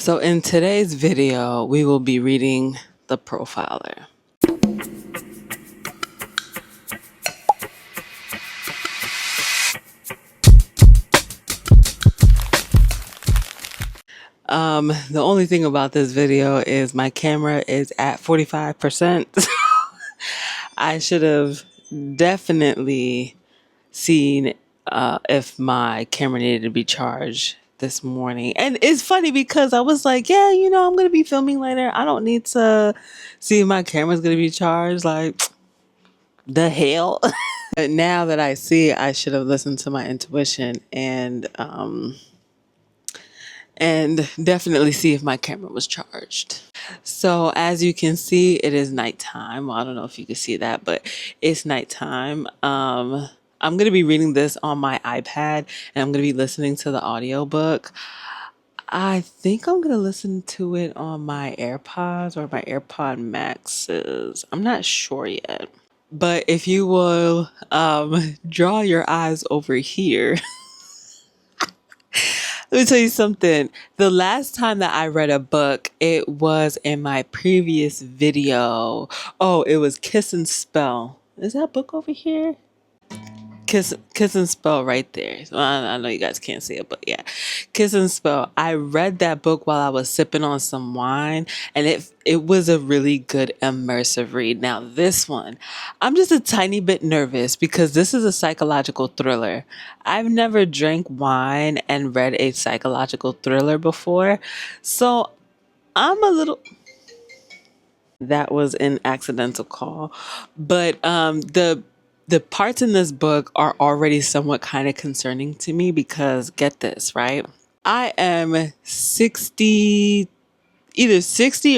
So in today's video, we will be reading The Profiler. The only thing about this video is my camera is at 45%. I should have definitely seen if my camera needed to be charged this morning. And it's funny because I was like, yeah, I'm going to be filming later. I don't need to see if my camera's going to be charged. Like, the hell? But now that I see, I should have listened to my intuition and definitely see if my camera was charged. So as you can see, it is nighttime. Well, I don't know if you can see that, but it's nighttime. I'm going to be reading this on my iPad and I'm going to be listening to the audiobook. I think I'm going to listen to it on my AirPods or my AirPod Maxes. I'm not sure yet. But if you will draw your eyes over here, let me tell you something. The last time that I read a book, it was in my previous video. Oh, it was Kiss and Spell. Is that book over here? Kiss and Spell right there. Well, I know you guys can't see it, but yeah. Kiss and Spell. I read that book while I was sipping on some wine, and it was a really good immersive read. Now this one, I'm just a tiny bit nervous because this is a psychological thriller. I've never drank wine and read a psychological thriller before, so I'm a little... That was an accidental call, but the parts in this book are already somewhat kind of concerning to me because get this, right? I am either 60 or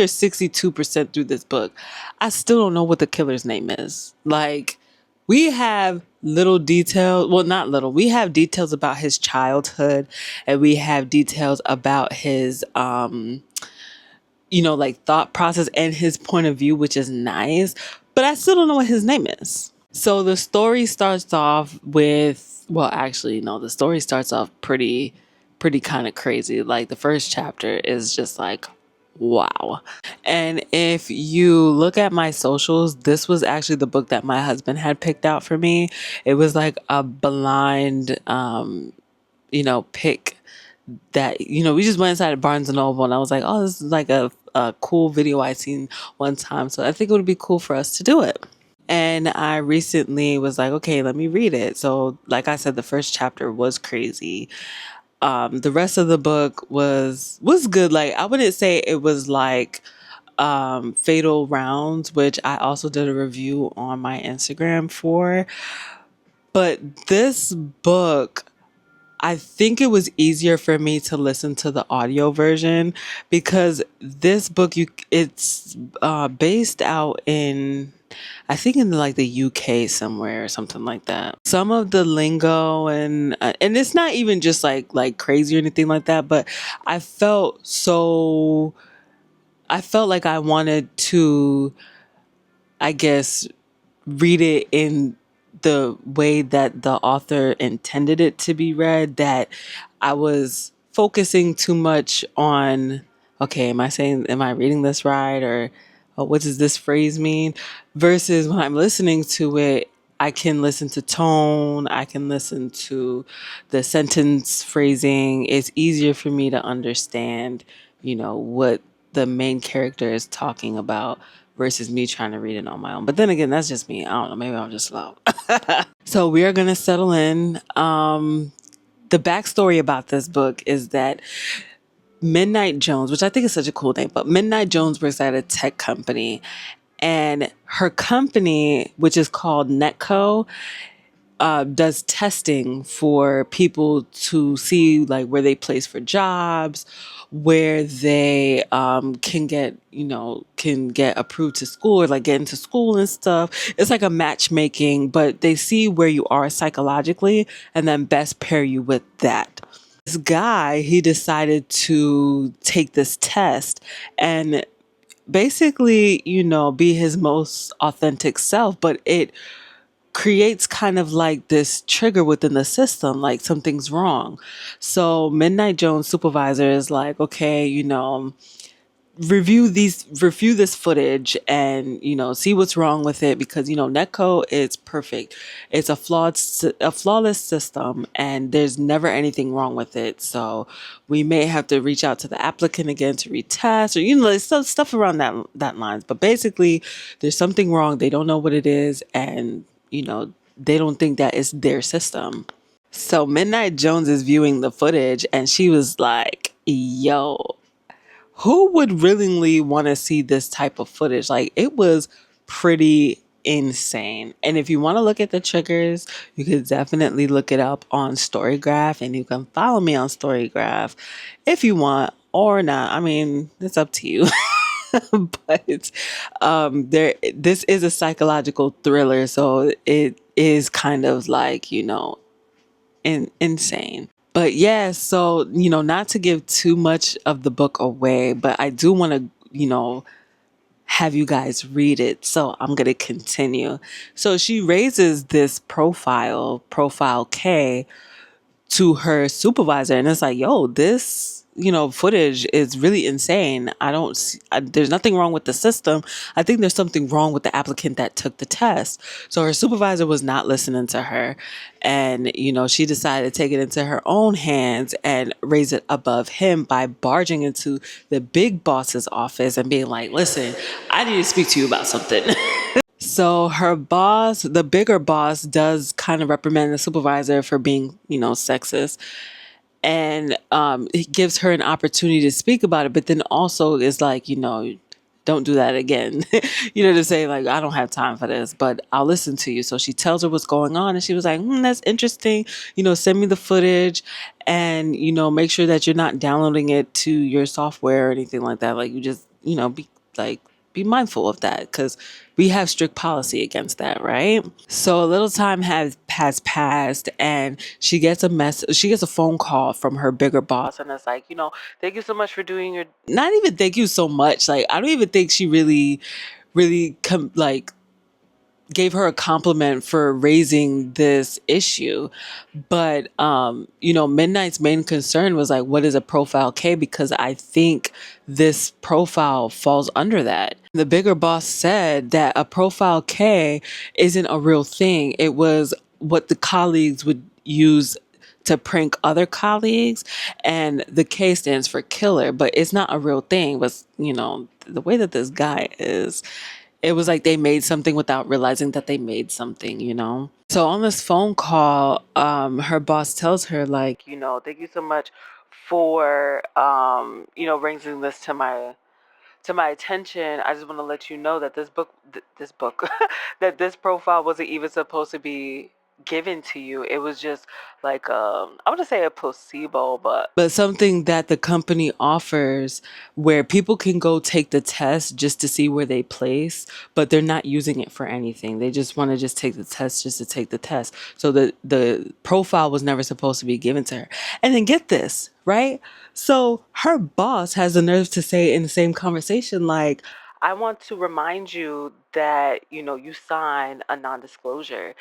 62% through this book. I still don't know what the killer's name is. Like, we have little details. Well, not little. We have details about his childhood and we have details about his, like thought process and his point of view, which is nice, but I still don't know what his name is. So the story starts off with, well, actually, no, the story starts off pretty kind of crazy. Like the first chapter is just like, wow. And if you look at my socials, this was actually the book that my husband had picked out for me. It was like a blind, pick that, we just went inside of Barnes and Noble and I was like, oh, this is like a cool video I seen one time. So I think it would be cool for us to do it. And I recently was like, okay, let me read it. So like I said, the first chapter was crazy. The rest of the book was good. Like, I wouldn't say it was like Fatal Rounds, which I also did a review on my Instagram for. But this book, I think it was easier for me to listen to the audio version because this book, it's based out in, I think in like the UK somewhere or something like that. Some of the lingo and it's not even just like crazy or anything like that, but I felt like I wanted to, I guess, read it in the way that the author intended it to be read, that I was focusing too much on, okay, am I reading this right? Or what does this phrase mean? Versus when I'm listening to it, I can listen to tone, I can listen to the sentence phrasing. It's easier for me to understand, what the main character is talking about versus me trying to read it on my own. But then again, that's just me. I don't know. Maybe I'm just slow. So we are going to settle in. The backstory about this book is that Midnight Jones, which I think is such a cool name, but Midnight Jones works at a tech company, and her company, which is called Netco, does testing for people to see like where they place for jobs, where they can get approved to school or like get into school and stuff. It's like a matchmaking, but they see where you are psychologically and then best pair you with that. This guy, he decided to take this test and basically, be his most authentic self, but it creates kind of like this trigger within the system, like something's wrong. So Midnight Jones' supervisor is like, okay, review this footage and see what's wrong with it, because Netco is perfect. It's a flawless system, and there's never anything wrong with it. So we may have to reach out to the applicant again to retest, or there's some stuff around that lines. But basically, there's something wrong. They don't know what it is, and they don't think that it's their system. So Midnight Jones is viewing the footage, and she was like, yo, who would willingly want to see this type of footage? Like, it was pretty insane. And if you want to look at the triggers, you could definitely look it up on Storygraph, and you can follow me on Storygraph if you want or not. I mean, it's up to you. But this is a psychological thriller, so it is kind of like, insane. But yeah, so, not to give too much of the book away, but I do want to, have you guys read it. So I'm going to continue. So she raises this profile K, to her supervisor, and it's like, yo, this footage is really insane. There's nothing wrong with the system. I think there's something wrong with the applicant that took the test. So her supervisor was not listening to her, and she decided to take it into her own hands and raise it above him by barging into the big boss's office and being like, listen, I need to speak to you about something. So her boss, the bigger boss, does kind of reprimand the supervisor for being, sexist, and it gives her an opportunity to speak about it. But then also is like, don't do that again. To say like, I don't have time for this, but I'll listen to you. So she tells her what's going on, and she was like, that's interesting. Send me the footage, and make sure that you're not downloading it to your software or anything like that. Like, you just be mindful of that, because we have strict policy against that, right? So a little time has passed, and she gets a phone call from her bigger boss, and it's like, thank you so much for doing your, not even thank you so much. Like, I don't even think she really gave her a compliment for raising this issue. But Midnight's main concern was like, what is a profile K? Because I think this profile falls under that. The bigger boss said that a profile K isn't a real thing. It was what the colleagues would use to prank other colleagues, and the K stands for killer, but it's not a real thing. But the way that this guy is, it was like they made something without realizing that they made something. So on this phone call, her boss tells her like, thank you so much for, bringing this to my attention. I just want to let you know that this book, that this profile wasn't even supposed to be given to you. It was just like, I want to say a placebo, but something that the company offers, where people can go take the test just to see where they place, but they're not using it for anything. They just want to just take the test just to take the test. So the profile was never supposed to be given to her. And then get this, right? So her boss has the nerve to say in the same conversation, like, I want to remind you that, you signed a non-disclosure,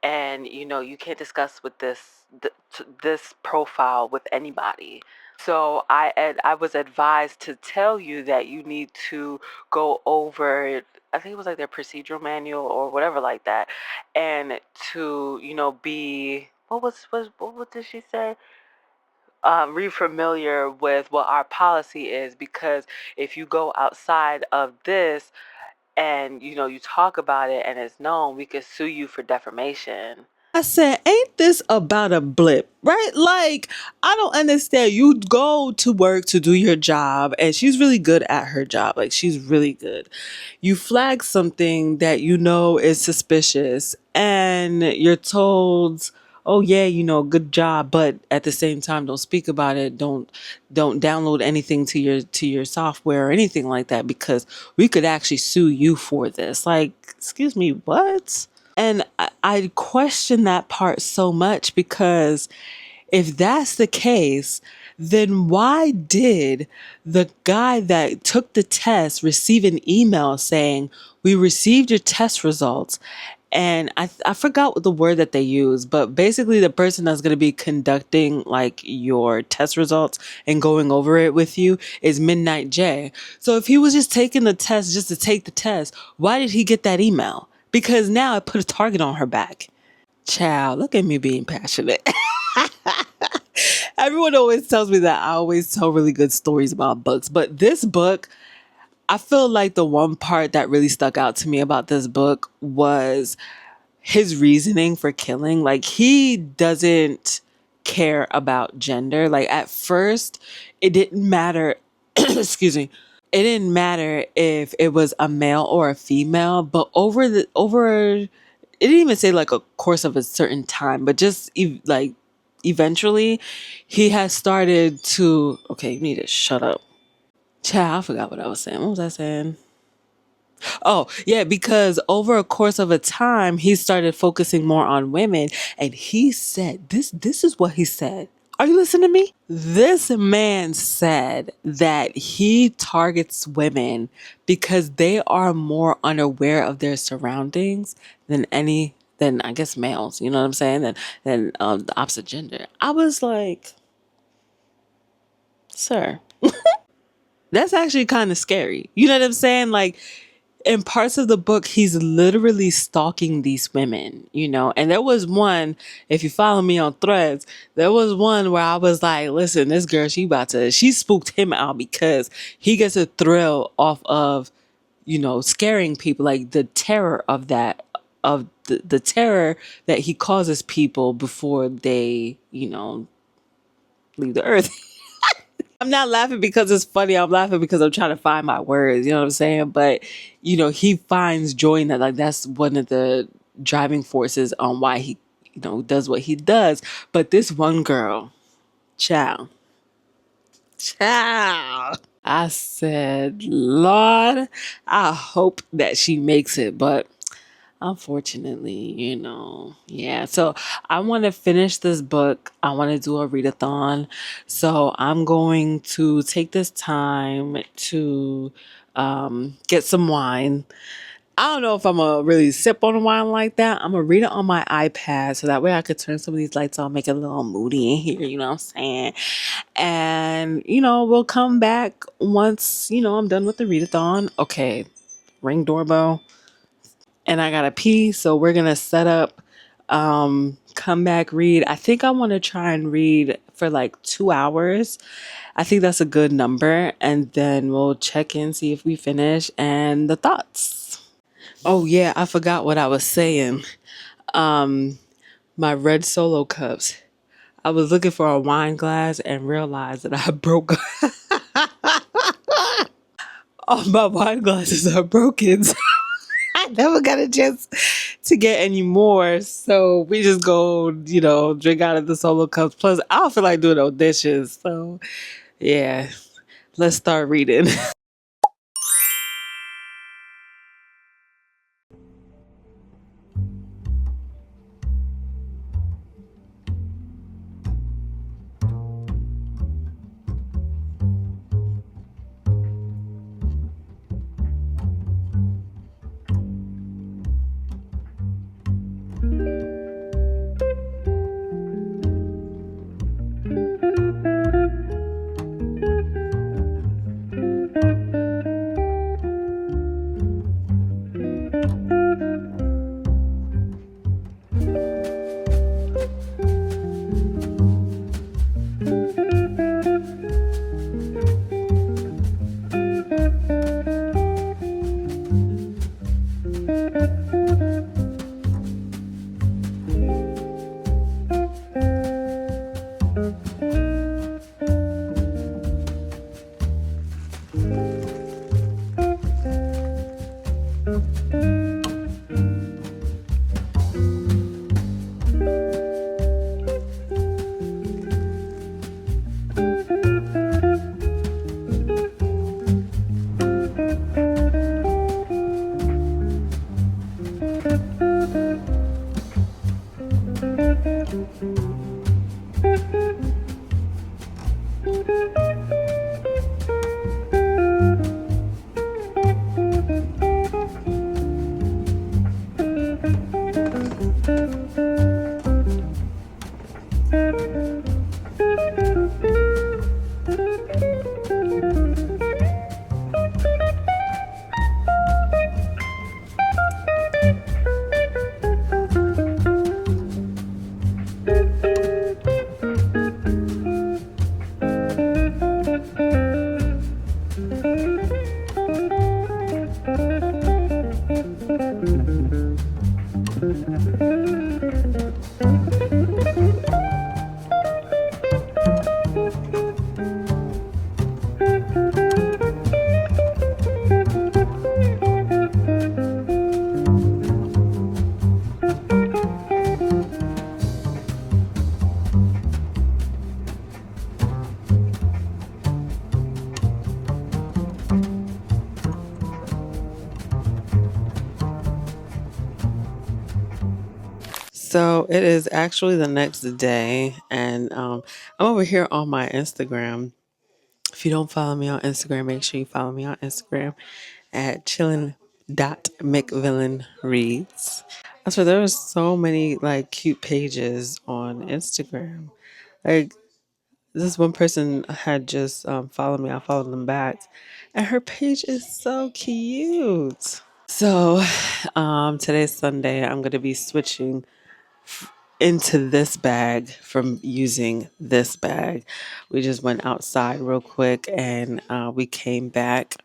and, you can't discuss with this profile with anybody. So I was advised to tell you that you need to go over, I think it was like their procedural manual or whatever like that, and to, be, what did she say? Be familiar with what our policy is, because if you go outside of this and you talk about it and it's known, we could sue you for defamation. I said, ain't this about a blip, right? Like, I don't understand. You go to work to do your job, and she's really good at her job. Like, she's really good. You flag something that is suspicious, and you're told, oh yeah, good job, but at the same time, don't speak about it. Don't download anything to your software or anything like that, because we could actually sue you for this. Like, excuse me, what? And I question that part so much, because if that's the case, then why did the guy that took the test receive an email saying, we received your test results, And I forgot what the word that they use, but basically the person that's going to be conducting like your test results and going over it with you is Midnight J. So if he was just taking the test just to take the test, why did he get that email? Because now it put a target on her back. Child, look at me being passionate. Everyone always tells me that I always tell really good stories about books, but this book, I feel like the one part that really stuck out to me about this book was his reasoning for killing. Like, he doesn't care about gender. Like, at first, it didn't matter. Excuse me. It didn't matter if it was a male or a female, but it didn't even say like a course of a certain time, but just like eventually he has started to, okay, you need to shut up. Child, I forgot what I was saying. What was I saying? Oh, yeah, because over a course of a time, he started focusing more on women. And he said, this is what he said. Are you listening to me? This man said that he targets women because they are more unaware of their surroundings than I guess males, you know what I'm saying? Than the opposite gender. I was like, sir, that's actually kind of scary. You know what I'm saying? Like, in parts of the book, he's literally stalking these women, you know? And there was one, if you follow me on Threads, there was one where I was like, listen, this girl, she spooked him out because he gets a thrill off of, you know, scaring people, like the terror of that, of the terror that he causes people before they, you know, leave the earth. I'm not laughing because it's funny. I'm laughing because I'm trying to find my words. You know what I'm saying? But, you know, he finds joy in that. Like, that's one of the driving forces on why he, you know, does what he does. But this one girl, child, child. I said, Lord, I hope that she makes it. But unfortunately, you know, yeah. So I want to finish this book. I want to do a readathon. So I'm going to take this time to get some wine. I don't know if I'm going to really sip on the wine like that. I'm going to read it on my iPad so that way I could turn some of these lights on, make it a little moody in here, you know what I'm saying? And, you know, we'll come back once, you know, I'm done with the readathon. Okay, ring doorbell. And I gotta pee, so we're gonna set up, come back, read. I think I want to try and read for like 2 hours. I think that's a good number, and then we'll check in, see if we finish, and the thoughts. Oh yeah, I forgot what I was saying. Um, my red Solo cups. I was looking for a wine glass and realized that I broke all my wine glasses are broken. I never got a chance to get any more. So we just go, you know, drink out of the Solo cups. Plus, I don't feel like doing no dishes. So yeah, let's start reading. So it is actually the next day, and I'm over here on my Instagram. If you don't follow me on Instagram, make sure you follow me on Instagram at Chillin.McVillain reads. So there was so many like cute pages on Instagram. Like this one person had just followed me. I followed them back, and her page is so cute. So today's Sunday. I'm gonna be switching into this bag from using this bag. We just went outside real quick and we came back.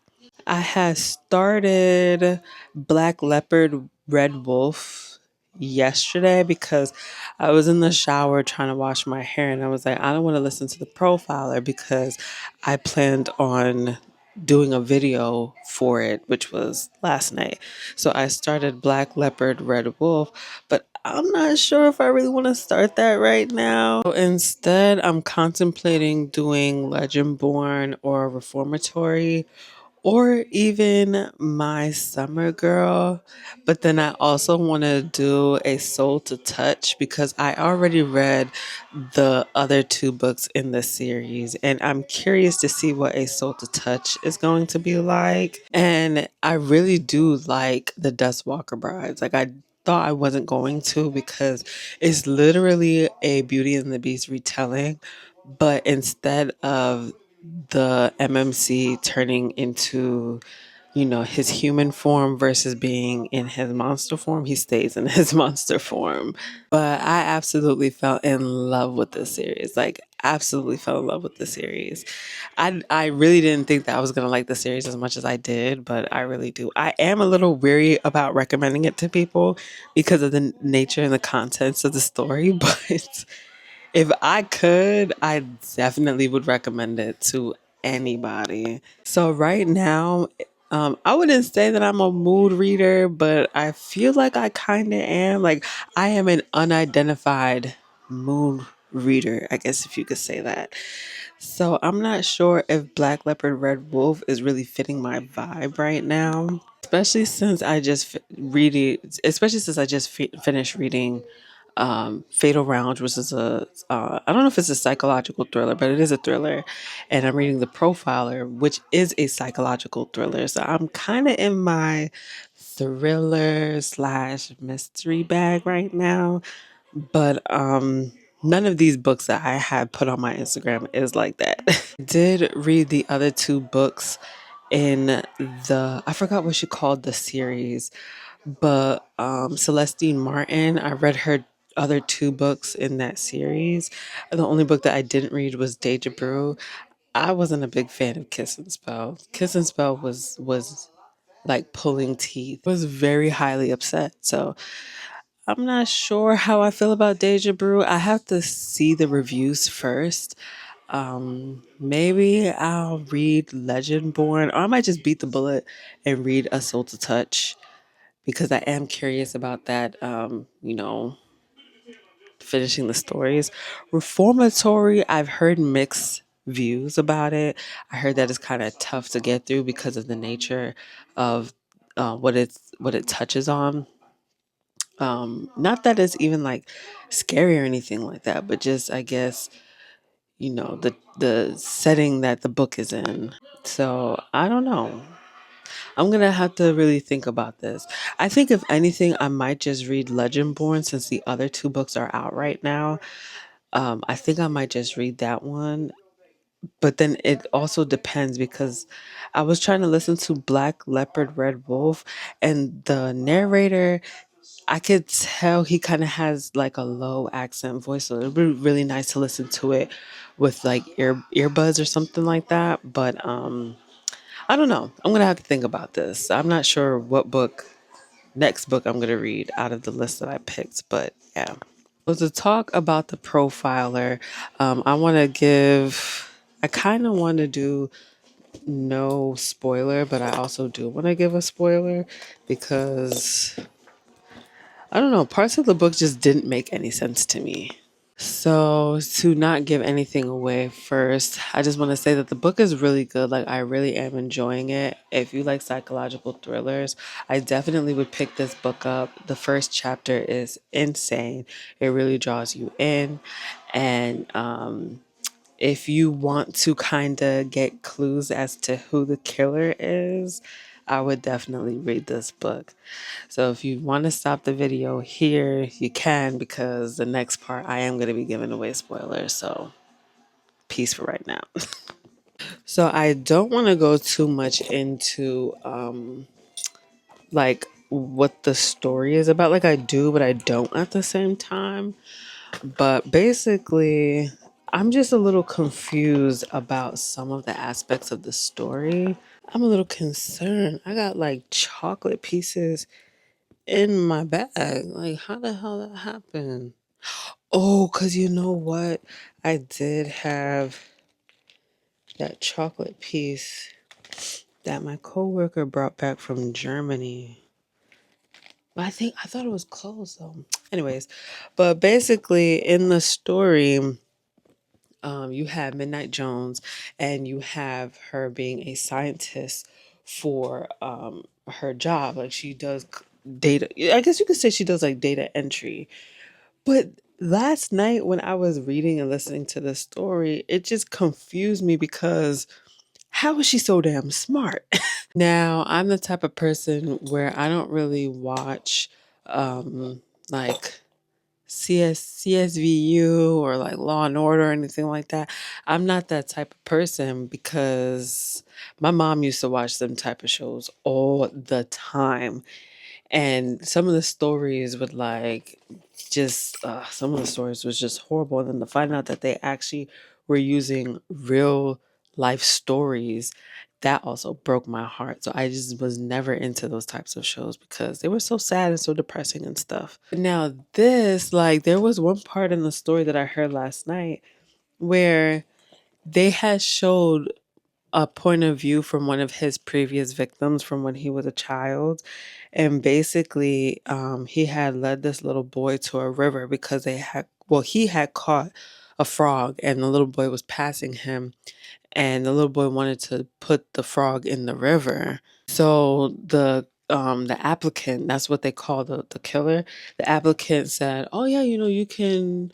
I had started Black Leopard Red Wolf yesterday because I was in the shower trying to wash my hair and I was like, I don't want to listen to the profiler because I planned on doing a video for it, which was last night. So I started Black Leopard Red Wolf, but I'm not sure if I really want to start that right now. So instead, I'm contemplating doing Legendborn or Reformatory or even My Summer Girl. But then I also want to do A Soul to Touch because I already read the other two books in the series and I'm curious to see what A Soul to Touch is going to be like. And I really do like the Dustwalker Brides. Like I thought I wasn't going to because it's literally a Beauty and the Beast retelling, but instead of the MMC turning into, his human form versus being in his monster form, he stays in his monster form. But I absolutely fell in love with this series. Like, absolutely fell in love with the series. I really didn't think that I was gonna like the series as much as I did, but I really do. I am a little weary about recommending it to people because of the nature and the contents of the story, but if I could, I definitely would recommend it to anybody. So right now, I wouldn't say that I'm a mood reader, but I feel like I kind of am. Like I am an unidentified mood reader, I guess if you could say that. So I'm not sure if Black Leopard Red Wolf is really fitting my vibe right now. Especially since I just finished reading Fatal Round, which is I don't know if it's a psychological thriller, but it is a thriller. And I'm reading The Profiler, which is a psychological thriller. So I'm kind of in my thriller slash mystery bag right now. But none of these books that I had put on my Instagram is like that. Did read the other two books in I forgot what she called the series, but Celestine Martin, I read her other two books in that series. The only book that I didn't read was Deja Brew. I wasn't a big fan of Kiss and Spell. Kiss and Spell was like pulling teeth. I was very highly upset. So I'm not sure how I feel about Deja Brew. I have to see the reviews first. Maybe I'll read Legendborn, or I might just beat the bullet and read A Soul to Touch because I am curious about that. Finishing the stories. Reformatory, I've heard mixed views about it. I heard that it's kind of tough to get through because of the nature of what it touches on. Not that it's even like scary or anything like that, but just I guess the setting that the book is in. So I don't know. I'm gonna have to really think about this. I think if anything, I might just read Legendborn since the other two books are out right now. I think I might just read that one. But then it also depends because I was trying to listen to Black Leopard Red Wolf and the narrator, I could tell he kind of has like a low accent voice. So it'd be really nice to listen to it with like earbuds or something like that. But I don't know. I'm gonna have to think about this. I'm not sure what next book I'm gonna read out of the list that I picked, but yeah. So to talk about the profiler, I want to give. I kind of want to do no spoiler, but I also do want to give a spoiler because I don't know. Parts of the book just didn't make any sense to me. So, to not give anything away first, I just want to say that the book is really good. Like, I really am enjoying it. If you like psychological thrillers, I definitely would pick this book up. The first chapter is insane, it really draws you in. And if you want to kind of get clues as to who the killer is, I would definitely read this book. So if you want to stop the video here, you can, because the next part I am going to be giving away spoilers. So peace for right now. So I don't want to go too much into like what the story is about. Like I do, but I don't at the same time. But basically, I'm just a little confused about some of the aspects of the story. I'm a little concerned. I got like chocolate pieces in my bag. Like, how the hell that happened? Oh, because you know what? I did have that chocolate piece that my coworker brought back from Germany. But I thought it was closed though. Anyways, but basically in the story, you have Midnight Jones, and you have her being a scientist for her job. Like she does data. I guess you could say she does like data entry. But last night when I was reading and listening to the story, it just confused me because how is she so damn smart? Now, I'm the type of person where I don't really watch like CSVU or like Law and Order or anything like that. I'm not that type of person because my mom used to watch them type of shows all the time. And some of the stories would like just some of the stories was just horrible. And then to find out that they actually were using real life stories, that also broke my heart. So I just was never into those types of shows because they were so sad and so depressing and stuff. But now this, like, there was one part in the story that I heard last night where they had showed a point of view from one of his previous victims from when he was a child. And basically, he had led this little boy to a river because he had caught a frog and the little boy was passing him. And the little boy wanted to put the frog in the river. So the applicant, that's what they call the killer. The applicant said, "Oh yeah, you can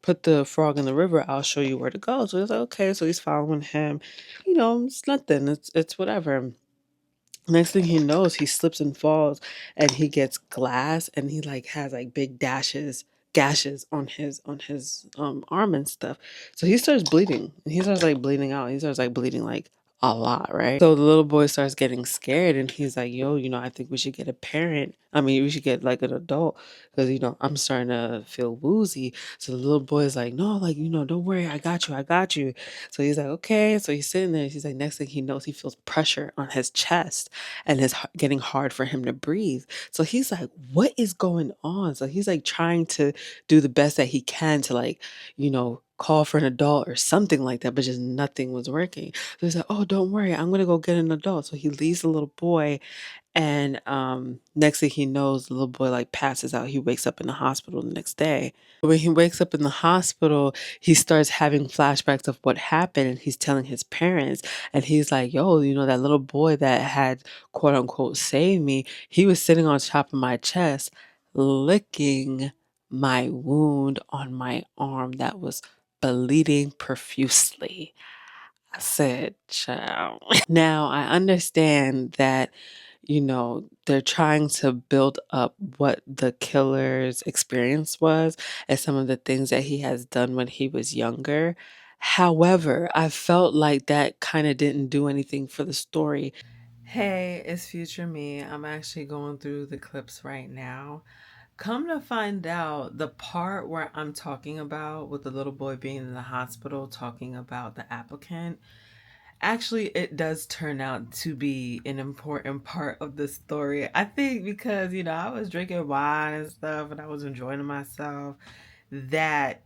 put the frog in the river. I'll show you where to go." So he's like, "Okay." So he's following him. It's nothing. It's whatever. Next thing he knows, he slips and falls and he gets glass and he like has like big gashes on his arm and stuff. So he starts bleeding. And he starts like bleeding out. He starts like bleeding like a lot, right? So the little boy starts getting scared and he's like, "Yo, I think we should get a parent. I mean, we should get like an adult because I'm starting to feel woozy." So the little boy is like, "No, like, don't worry, I got you, I got you." So he's like, "Okay." So he's sitting there. He's like, next thing he knows, he feels pressure on his chest and it's getting hard for him to breathe. So he's like, "What is going on?" So he's like trying to do the best that he can to like, call for an adult or something like that, but just nothing was working. So he's like, "Oh, don't worry, I'm gonna go get an adult." So he leaves the little boy, and next thing he knows, the little boy like passes out. He wakes up in the hospital the next day. When he wakes up in the hospital, he starts having flashbacks of what happened and he's telling his parents. And he's like, "Yo, that little boy that had quote unquote saved me, he was sitting on top of my chest, licking my wound on my arm that was bleeding profusely." I said, "Child." Now I understand that they're trying to build up what the killer's experience was and some of the things that he has done when he was younger. However, I felt like that kind of didn't do anything for the story. Hey, it's future me. I'm actually going through the clips right now. Come to find out, the part where I'm talking about with the little boy being in the hospital, talking about the applicant, actually, it does turn out to be an important part of the story. I think because, I was drinking wine and stuff and I was enjoying myself, that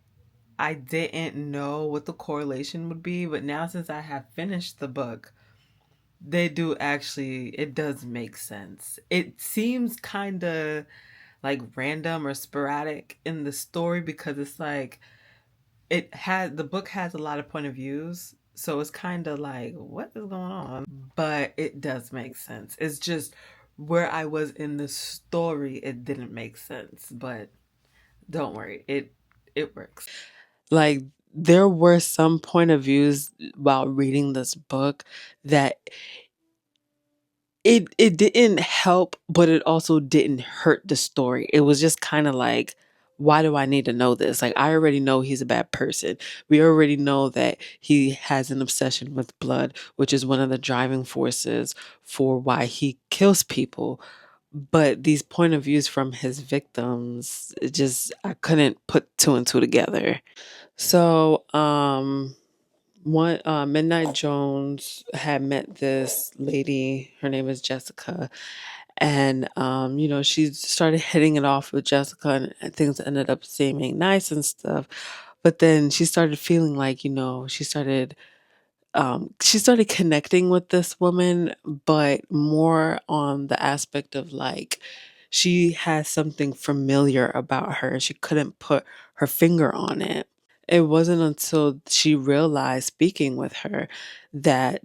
I didn't know what the correlation would be. But now, since I have finished the book, it does make sense. It seems kind of like random or sporadic in the story, because it's like the book has a lot of point of views, so it's kind of like what is going on, but it does make sense. It's just where I was in the story, it didn't make sense, but don't worry, it works. Like, there were some point of views while reading this book that it didn't help, but it also didn't hurt the story. It was just kind of like, why do I need to know this? Like, I already know he's a bad person. We already know that he has an obsession with blood, which is one of the driving forces for why he kills people. But these point of views from his victims, it just, I couldn't put two and two together. So, one Midnight Jones had met this lady. Her name is Jessica, and she started hitting it off with Jessica, and things ended up seeming nice and stuff. But then she started feeling like, she started connecting with this woman, but more on the aspect of like she has something familiar about her. She couldn't put her finger on it. It wasn't until she realized, speaking with her, that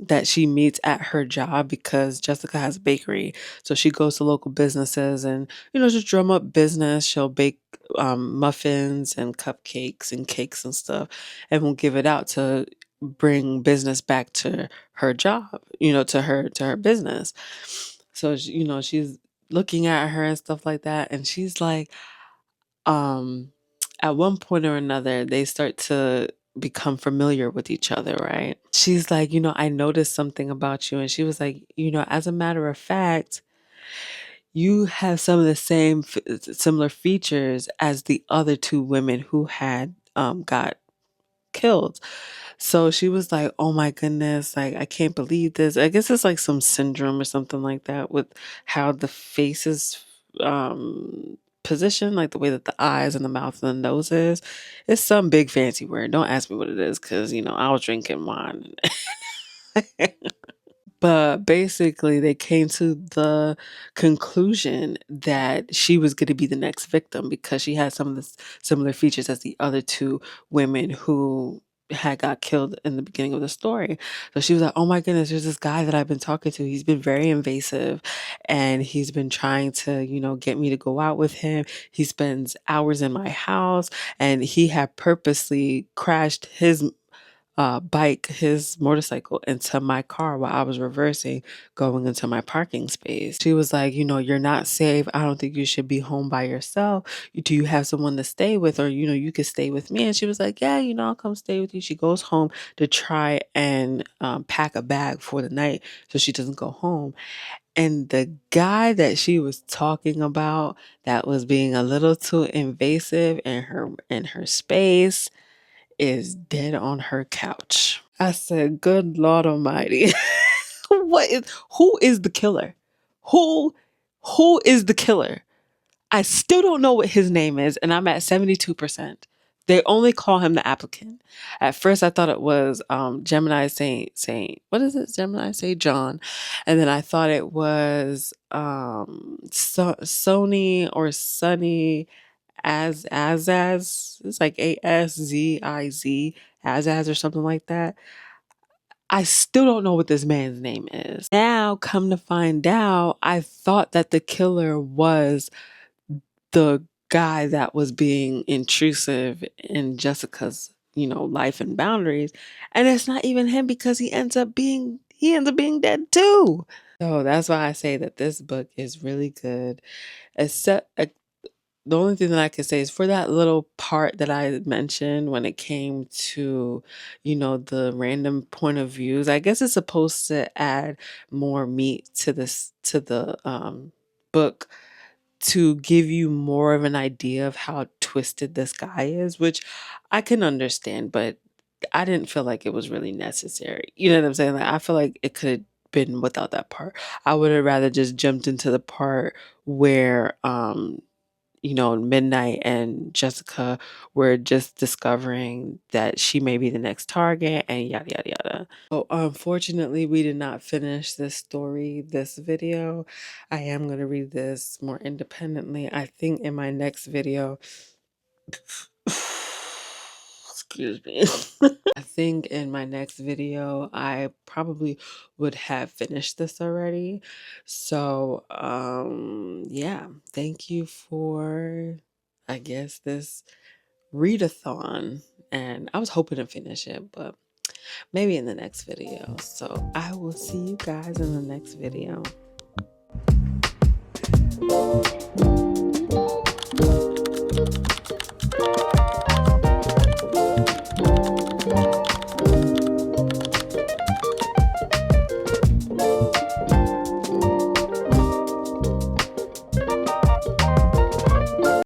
that she meets at her job, because Jessica has a bakery. So she goes to local businesses and, just drum up business. She'll bake muffins and cupcakes and cakes and stuff, and will give it out to bring business back to her job, to her business. So, she's looking at her and stuff like that. And she's like, um, at one point or another, they start to become familiar with each other, right? She's like, I noticed something about you. And she was like, as a matter of fact, you have some of the similar features as the other two women who had got killed. So she was like, oh my goodness, like, I can't believe this. I guess it's like some syndrome or something like that with how the face is positioned, like the way that the eyes and the mouth and the nose is. It's some big fancy word. Don't ask me what it is, because, I was drinking wine. But basically, they came to the conclusion that she was going to be the next victim, because she had some of the similar features as the other two women who had got killed in the beginning of the story. So she was like, oh my goodness, there's this guy that I've been talking to. He's been very invasive, and he's been trying to, get me to go out with him. He spends hours in my house, and he had purposely crashed his motorcycle into my car while I was reversing, going into my parking space. She was like, you're not safe. I don't think you should be home by yourself. Do you have someone to stay with? Or, you could stay with me. And she was like, yeah, I'll come stay with you. She goes home to try and pack a bag for the night so she doesn't go home. And the guy that she was talking about, that was being a little too invasive in her space, is dead on her couch. I said, good Lord Almighty. Who is the killer? Who who is the killer? I still don't know what his name is, and I'm at 72%. They only call him the applicant. At first I thought it was Gemini Saint what is it? Gemini Saint John. And then I thought it was Sony or Sunny Azaz. It's like Asiz, Azaz or something like that. I still don't know what this man's name is. Now, come to find out, I thought that the killer was the guy that was being intrusive in Jessica's, life and boundaries. And it's not even him, because he ends up being dead too. So that's why I say that this book is really good. Except the only thing that I can say is, for that little part that I mentioned when it came to, the random point of views, I guess it's supposed to add more meat to the book, to give you more of an idea of how twisted this guy is, which I can understand, but I didn't feel like it was really necessary. You know what I'm saying? Like, I feel like it could have been without that part. I would have rather just jumped into the part where Midnight and Jessica were just discovering that she may be the next target and yada, yada, yada. So unfortunately, we did not finish this story, this video. I am going to read this more independently. I think in my next video, excuse me. I think in my next video, I probably would have finished this already. So, yeah, thank you for, I guess, this readathon. And I was hoping to finish it, but maybe in the next video. So I will see you guys in the next video.